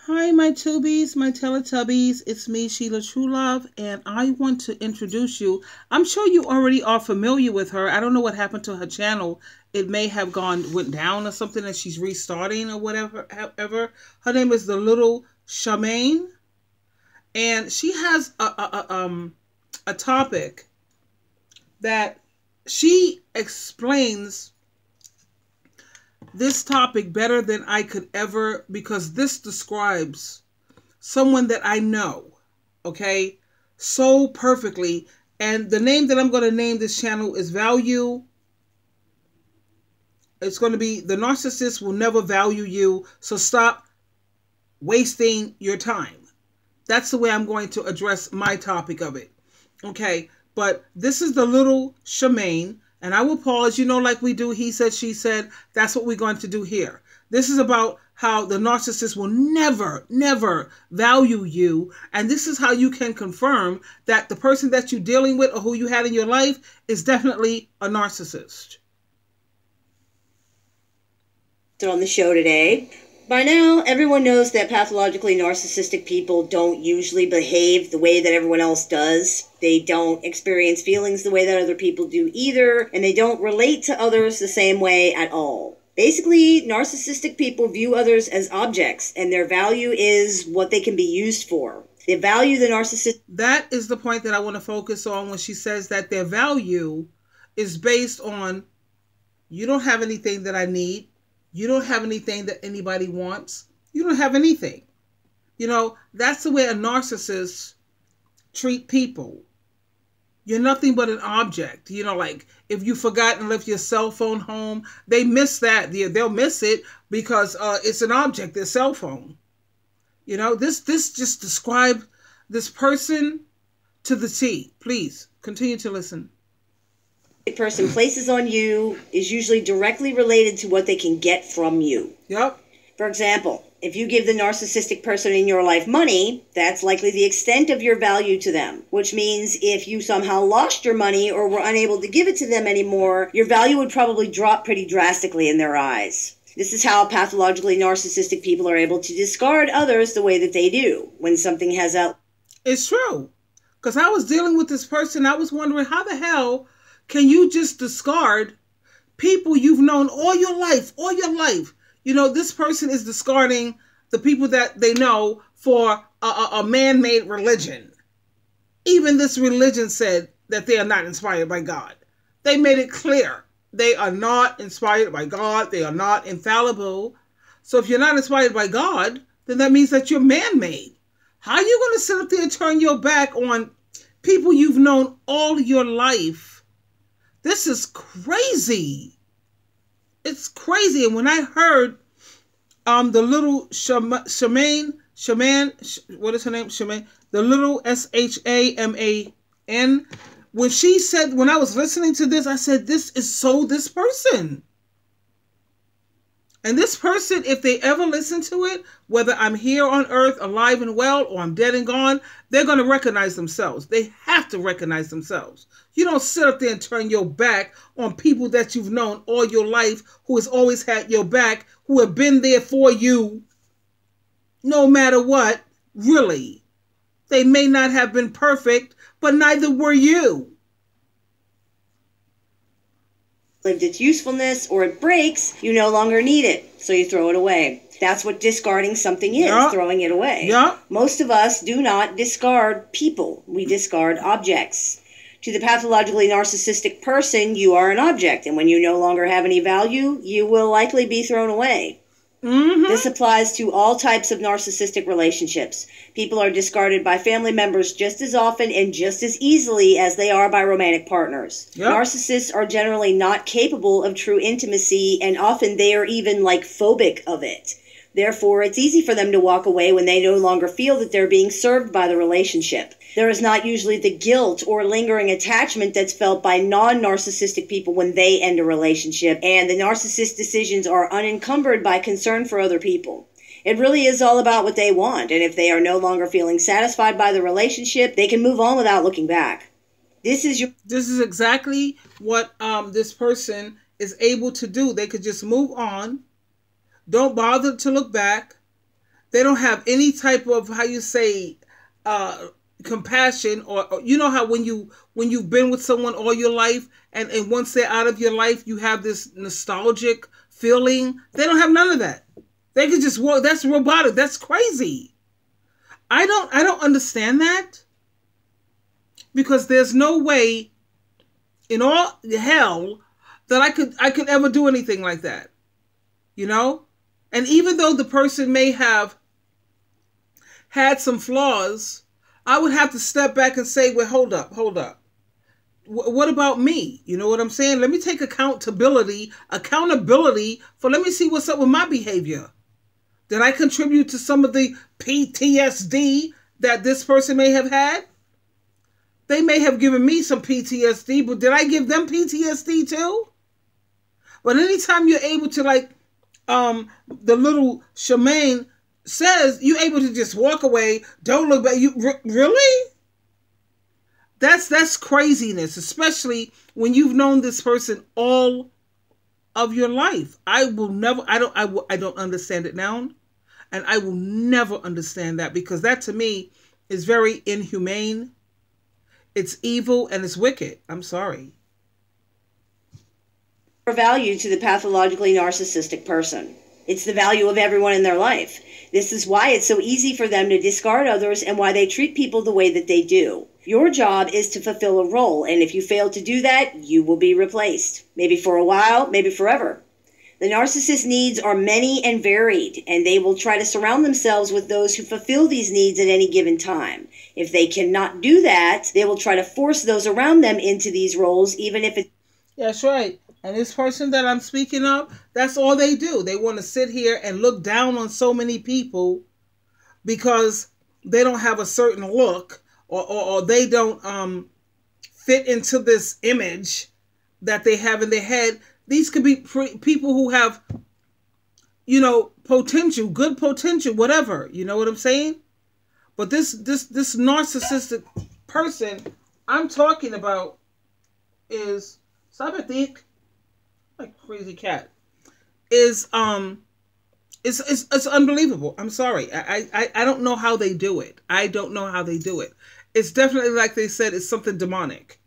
Hi, my tubies, my Teletubbies. It's me, Sheila Truelove, and I want to introduce you. I'm sure you already are familiar with her. I don't know what happened to her channel. It may have went down or something, and she's restarting or whatever. However, her name is the Little Charmaine, and she has a topic that she explains this topic better than I could ever, because this describes someone that I know, okay, so perfectly. And the name that I'm going to name this channel is Value. It's going to be The Narcissist Will Never Value You, so stop wasting your time. That's the way I'm going to address my topic of it. Okay, but this is the Little Charmaine. And I will pause, like we do, he said, she said. That's what we're going to do here. This is about how the narcissist will never, never value you. And this is how you can confirm that the person that you're dealing with or who you had in your life is definitely a narcissist. On the show today. By now, everyone knows that pathologically narcissistic people don't usually behave the way that everyone else does. They don't experience feelings the way that other people do either, and they don't relate to others the same way at all. Basically, narcissistic people view others as objects, and their value is what they can be used for. They value the narcissist. That is the point that I want to focus on when she says that their value is based on, you don't have anything that I need. You don't have anything that anybody wants. You don't have anything. That's the way a narcissist treat people. You're nothing but an object. Like if you forgot and left your cell phone home, they miss that. They'll miss it because it's an object, their cell phone. This just describes this person to the T. Please continue to listen. The person places on you is usually directly related to what they can get from you. Yep. For example, if you give the narcissistic person in your life money, that's likely the extent of your value to them, which means if you somehow lost your money or were unable to give it to them anymore, your value would probably drop pretty drastically in their eyes. This is how pathologically narcissistic people are able to discard others the way that they do when something has a... It's true. Because I was dealing with this person, I was wondering, how the hell can you just discard people you've known all your life, all your life? This person is discarding the people that they know for a man-made religion. Even this religion said that they are not inspired by God. They made it clear. They are not inspired by God. They are not infallible. So if you're not inspired by God, then that means that you're man-made. How are you going to sit up there and turn your back on people you've known all your life? This is crazy. It's crazy. And when I heard the Little Charmaine, what is her name? Charmaine, the Little Shaman, when she said, when I was listening to this, I said, this is so this person. And this person, if they ever listen to it, whether I'm here on earth, alive and well, or I'm dead and gone, they're going to recognize themselves. They have to recognize themselves. You don't sit up there and turn your back on people that you've known all your life, who has always had your back, who have been there for you, no matter what, really. They may not have been perfect, but neither were you. Lived its usefulness, or it breaks, you no longer need it, so you throw it away. That's what discarding something is, throwing it away. Most of us do not discard people. We discard objects. To the pathologically narcissistic person, you are an object, and when you no longer have any value, you will likely be thrown away. This applies to all types of narcissistic relationships. People are discarded by family members just as often and just as easily as they are by romantic partners. Narcissists are generally not capable of true intimacy, and often they are even phobic of it. Therefore, it's easy for them to walk away when they no longer feel that they're being served by the relationship. There is not usually the guilt or lingering attachment that's felt by non-narcissistic people when they end a relationship, and the narcissist's decisions are unencumbered by concern for other people. It really is all about what they want, and if they are no longer feeling satisfied by the relationship, they can move on without looking back. This is exactly what this person is able to do. They could just move on. Don't bother to look back. They don't have any type of, how you say, compassion, or you know how when you've been with someone all your life, and once they're out of your life, you have this nostalgic feeling. They don't have none of that. They can just walk. That's robotic. That's crazy. I don't understand that, because there's no way in all hell that I could ever do anything like that. You know? And even though the person may have had some flaws, I would have to step back and say, well, hold up. What about me? You know what I'm saying? Let me take accountability for, let me see what's up with my behavior. Did I contribute to some of the PTSD that this person may have had? They may have given me some PTSD, but did I give them PTSD too? But anytime you're able to, like, the little Shemaine says, you're able to just walk away, don't look back. You really? That's craziness, especially when you've known this person all of your life. I don't understand it now, and I will never understand that, because that to me is very inhumane. It's evil and it's wicked. I'm sorry. Value to the pathologically narcissistic person. It's the value of everyone in their life. This is why it's so easy for them to discard others, and why they treat people the way that they do. Your job is to fulfill a role, and if you fail to do that, you will be replaced. Maybe for a while, maybe forever. The narcissist's needs are many and varied, and they will try to surround themselves with those who fulfill these needs at any given time. If they cannot do that, they will try to force those around them into these roles, even if it's... That's right. And this person that I'm speaking of, that's all they do. They want to sit here and look down on so many people because they don't have a certain look, or they don't fit into this image that they have in their head. These could be people who have, you know, potential, good potential, whatever. You know what I'm saying? But this narcissistic person I'm talking about is, Sabatik, like crazy cat, is it's unbelievable. I'm sorry. I don't know how they do it. I don't know how they do it. It's definitely, like they said, it's something demonic.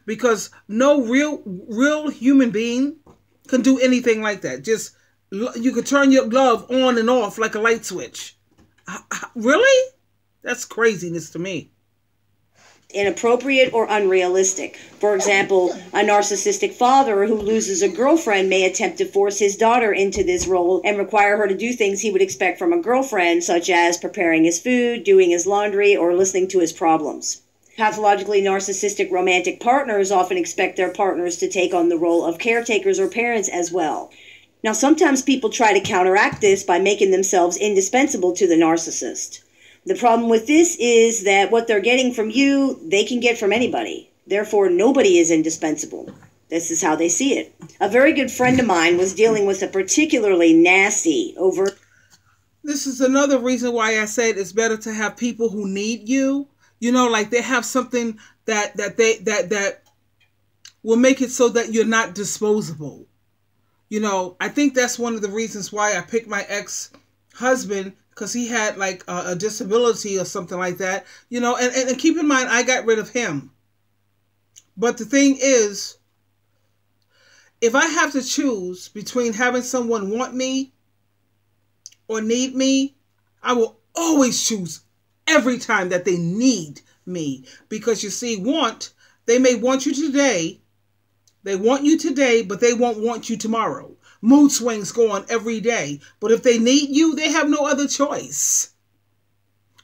Because no real human being can do anything like that. Just, you could turn your glove on and off like a light switch. Really? That's craziness to me. Inappropriate or unrealistic. For example, a narcissistic father who loses a girlfriend may attempt to force his daughter into this role and require her to do things he would expect from a girlfriend, such as preparing his food, doing his laundry, or listening to his problems. Pathologically narcissistic romantic partners often expect their partners to take on the role of caretakers or parents as well. Now, sometimes people try to counteract this by making themselves indispensable to the narcissist. The problem with this is that what they're getting from you, they can get from anybody. Therefore, nobody is indispensable. This is how they see it. A very good friend of mine was dealing with a particularly nasty, overt... This is another reason why I said it's better to have people who need you. You know, like they have something that will make it so that you're not disposable. You know, I think that's one of the reasons why I picked my ex-husband, because he had like a disability or something like that. You know, and keep in mind, I got rid of him. But the thing is, if I have to choose between having someone want me or need me, I will always choose every time that they need me. Because you see, they may want you today. They want you today, but they won't want you tomorrow. Mood swings go on every day. But if they need you, they have no other choice.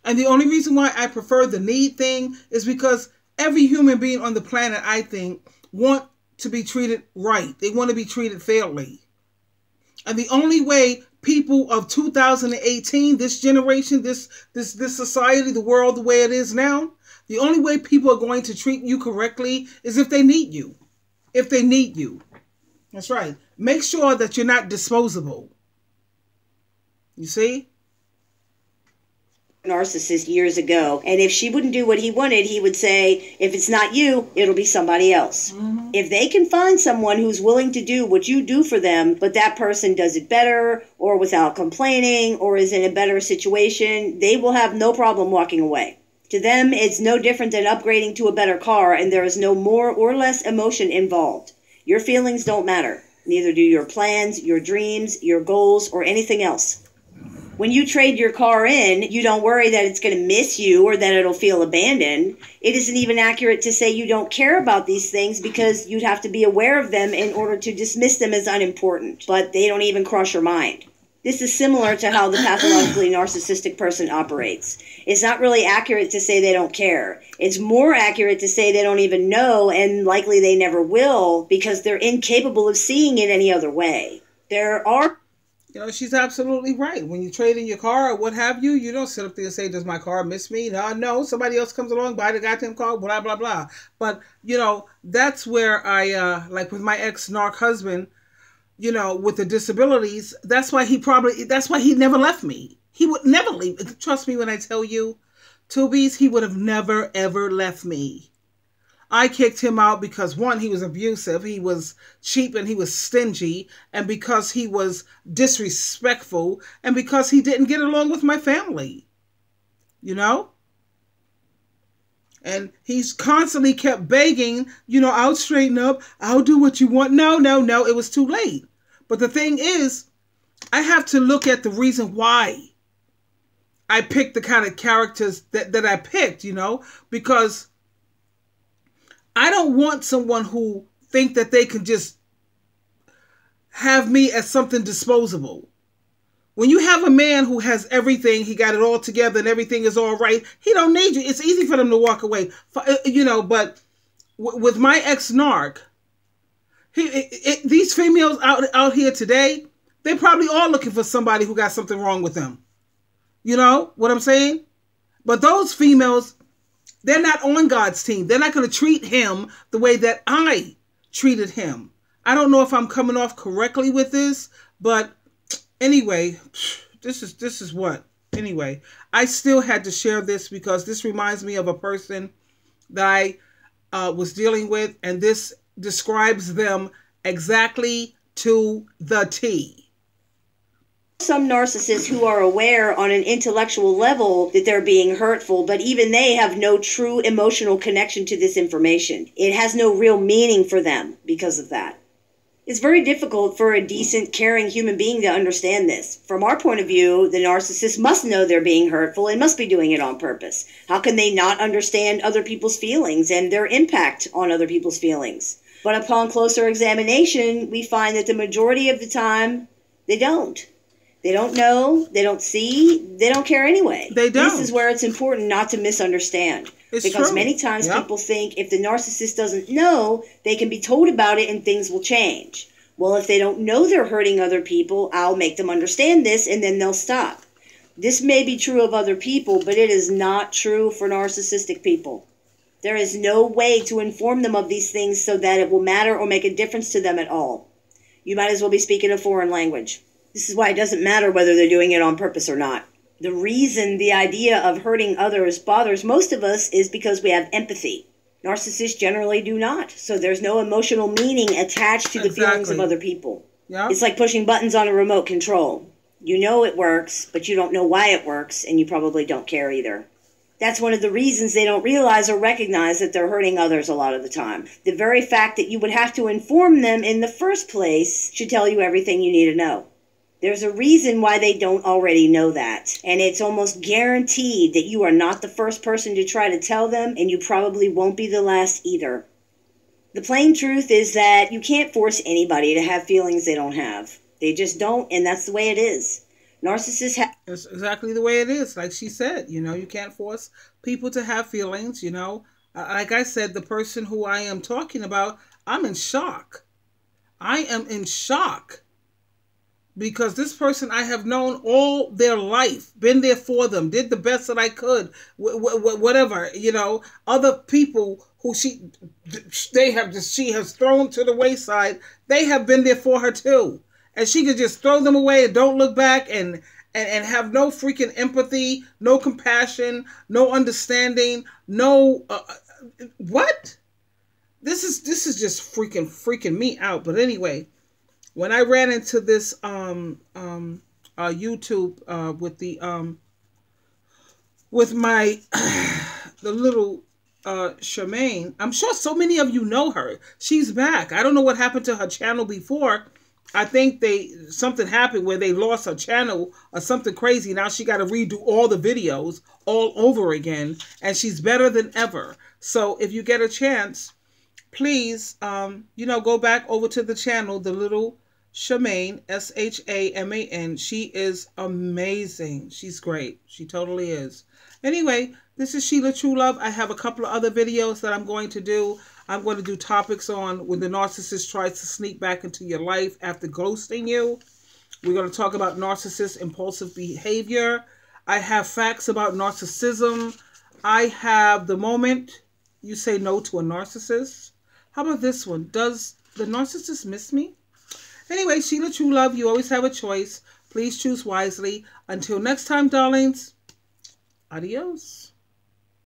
And the only reason why I prefer the need thing is because every human being on the planet, I think, want to be treated right. They want to be treated fairly. And the only way people of 2018, this generation, this society, the world the way it is now, the only way people are going to treat you correctly is if they need you. If they need you. That's right. Make sure that you're not disposable. You see? narcissist years ago, and if she wouldn't do what he wanted, he would say, if it's not you, it'll be somebody else. Mm-hmm. If they can find someone who's willing to do what you do for them, but that person does it better or without complaining or is in a better situation, they will have no problem walking away. To them, it's no different than upgrading to a better car, and there is no more or less emotion involved. Your feelings don't matter. Neither do your plans, your dreams, your goals, or anything else. When you trade your car in, you don't worry that it's going to miss you or that it'll feel abandoned. It isn't even accurate to say you don't care about these things because you'd have to be aware of them in order to dismiss them as unimportant, but they don't even cross your mind. This is similar to how the pathologically narcissistic person operates. It's not really accurate to say they don't care. It's more accurate to say they don't even know, and likely they never will, because they're incapable of seeing it any other way. There are... She's absolutely right. When you trade in your car or what have you, you don't sit up there and say, does my car miss me? No, somebody else comes along, buy the goddamn car, blah, blah, blah. But, that's where I, like with my ex-narc husband, with the disabilities, that's why he never left me. He would never leave. Trust me when I tell you, Tubies, he would have never, ever left me. I kicked him out because, one, he was abusive, he was cheap, and he was stingy, and because he was disrespectful, and because he didn't get along with my family. And he's constantly kept begging, I'll straighten up, I'll do what you want. No, it was too late. But the thing is, I have to look at the reason why I picked the kind of characters that I picked, because I don't want someone who think that they can just have me as something disposable. When you have a man who has everything, he got it all together and everything is all right, he don't need you. It's easy for them to walk away, but with my ex-narc, these females out here today, they're probably all looking for somebody who got something wrong with them. You know what I'm saying? But those females, they're not on God's team. They're not going to treat him the way that I treated him. I don't know if I'm coming off correctly with this, but anyway, this is what. Anyway, I still had to share this because this reminds me of a person that I was dealing with, and this describes them exactly to the T. Some narcissists who are aware on an intellectual level that they're being hurtful, but even they have no true emotional connection to this information. It has no real meaning for them because of that. It's very difficult for a decent, caring human being to understand this. From our point of view, the narcissist must know they're being hurtful and must be doing it on purpose. How can they not understand other people's feelings and their impact on other people's feelings? But upon closer examination, we find that the majority of the time, they don't. They don't know, they don't see, they don't care anyway. They don't. This is where it's important not to misunderstand. It's because true. Many times people think if the narcissist doesn't know, they can be told about it and things will change. Well, if they don't know they're hurting other people, I'll make them understand this and then they'll stop. This may be true of other people, but it is not true for narcissistic people. There is no way to inform them of these things so that it will matter or make a difference to them at all. You might as well be speaking a foreign language. This is why it doesn't matter whether they're doing it on purpose or not. The reason the idea of hurting others bothers most of us is because we have empathy. Narcissists generally do not, so there's no emotional meaning attached to the feelings of other people. Yep. It's like pushing buttons on a remote control. You know it works, but you don't know why it works, and you probably don't care either. That's one of the reasons they don't realize or recognize that they're hurting others a lot of the time. The very fact that you would have to inform them in the first place should tell you everything you need to know. There's a reason why they don't already know that, and it's almost guaranteed that you are not the first person to try to tell them, and you probably won't be the last either. The plain truth is that you can't force anybody to have feelings they don't have. They just don't, and that's the way it is. Narcissists have... It's exactly the way it is, like she said. You can't force people to have feelings, Like I said, the person who I am talking about, I'm in shock. I am in shock. Because this person I have known all their life, been there for them, did the best that I could, whatever, other people who she has thrown to the wayside, they have been there for her too. And she could just throw them away and don't look back and and have no freaking empathy, no compassion, no understanding, no what? This is just freaking me out. But anyway, when I ran into this YouTube with my the little Charmaine, I'm sure so many of you know her. She's back. I don't know what happened to her channel before. I think something happened where they lost her channel or something crazy. Now she got to redo all the videos all over again, and she's better than ever. So if you get a chance, please, go back over to the channel, the little Charmaine, Shaman. She is amazing. She's great. She totally is. Anyway, this is Sheila True Love. I have a couple of other videos that I'm going to do. I'm going to do topics on when the narcissist tries to sneak back into your life after ghosting you. We're going to talk about narcissist impulsive behavior. I have facts about narcissism. I have the moment you say no to a narcissist. How about this one? Does the narcissist miss me? Anyway, Sheila True Love, you always have a choice. Please choose wisely. Until next time, darlings. Adios.